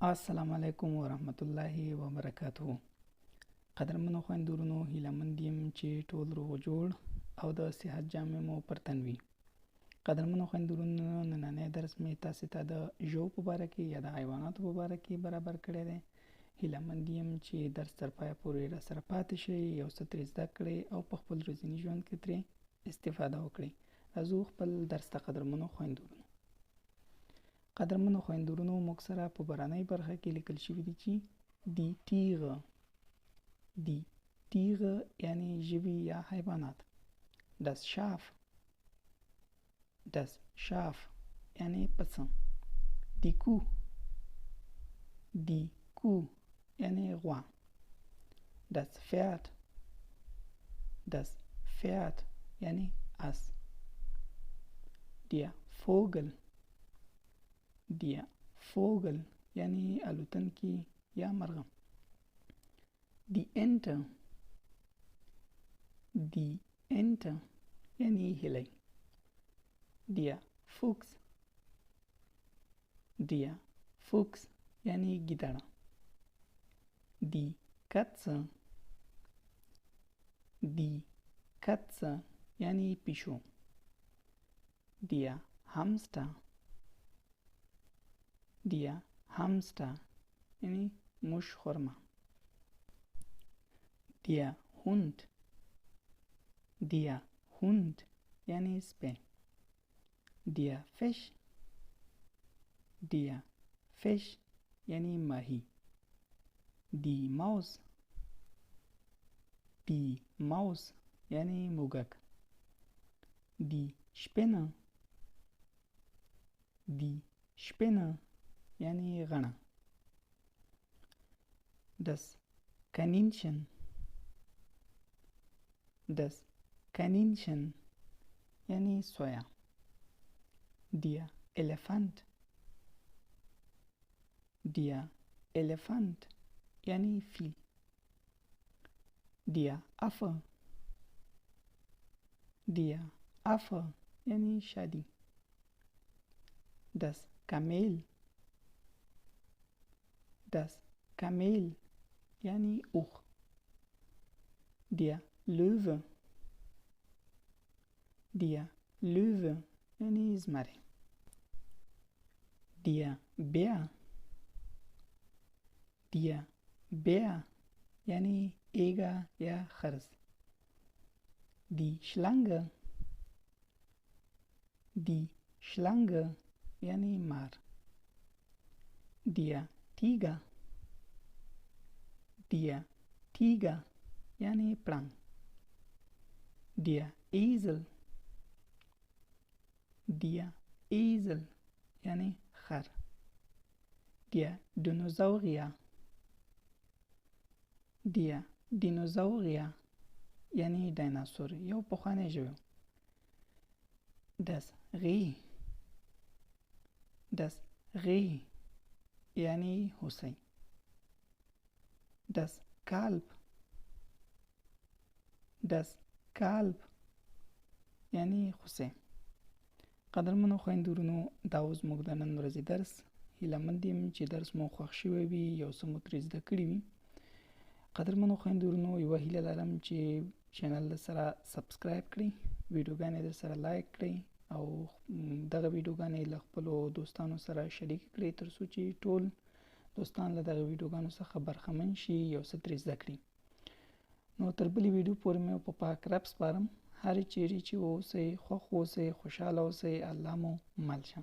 السلام علیکم ورحمت الله وبرکاته. قدرمنو خويندورونو هیلمند یم چې ټول روغ جوړ او د صحت جامې مو پر تن وي. قدرمنو خويندورونو نننی درس مې تاسو ته د ژو په باره کې یا د حیواناتو په باره کې برابر کړی دی. هیلمند یم چې درس تر پایه پورې راسره پاتې شئ، یو څه ترې زده کړئ او په خپل ورځني ژوند کې ترې استفاده وکړئ. راځو خپل درس ته قدرمنو خويندورونو. قدرمنو خويندورونو موږ سره په برانۍ برخه کې لیکل شوي دي چې دی تیغه یعنی ژوي یا حیوانات. das Schaf یعنی پسه. die Kuh یعنی غوا. das Pferd یعنی اس. der Vogel یعنی الوتونکی یا مرغه. die Ente یعنی هیلۍ. der Fuchs یعنی ګیدړه. die Katze یعنی پیشو. der Hamster یعنی موش خرما. der Hund یعنی سپی. der Fisch یعنی ماهی. die Maus یعنی موږک. die Spinne یعنی غڼه. das Kaninchen یعنی سویا. der Elefant یعنی فیل. der Affe یعنی شادی. das Kamel یعنی اوښ. der Löwe یعنی زمری. der Bär یعنی ایگا یا خرس. die Schlange یعنی مار. der Tiger یعنی پړانګ. der Esel یعنی خر. der Dinosaurier یعنی ډایناسور، یو پخوانی ژوی. das Reh یعنی هوسۍ. das Kalb یعنی خوسۍ. قدرمنو خویندورونو دا اوس موږ د نن ورځې درس. هیلهمند یم چې درس مو خوښ شوی وي، یو څه مو ترې زده کړي وي. قدرمنو خویندورونو یوه هیله لرم چې چینل در سره سبسکرایب کړئ، ویډیوګانې در سره لایک کړئ او دغه ویډیوګانې له خپلو دوستانو سره شریک کړئ تر څو چې ټول دوستان له دغه ویډیوګانو څخه برخمن شي، یو څه ترې زده کړي. نو تر بلې ویډیو پورې مې په پاک رب سپارم. هر چیرې چې اوسئ خوښ اوسئ، خوشحاله اوسئ. الله مو مل شه.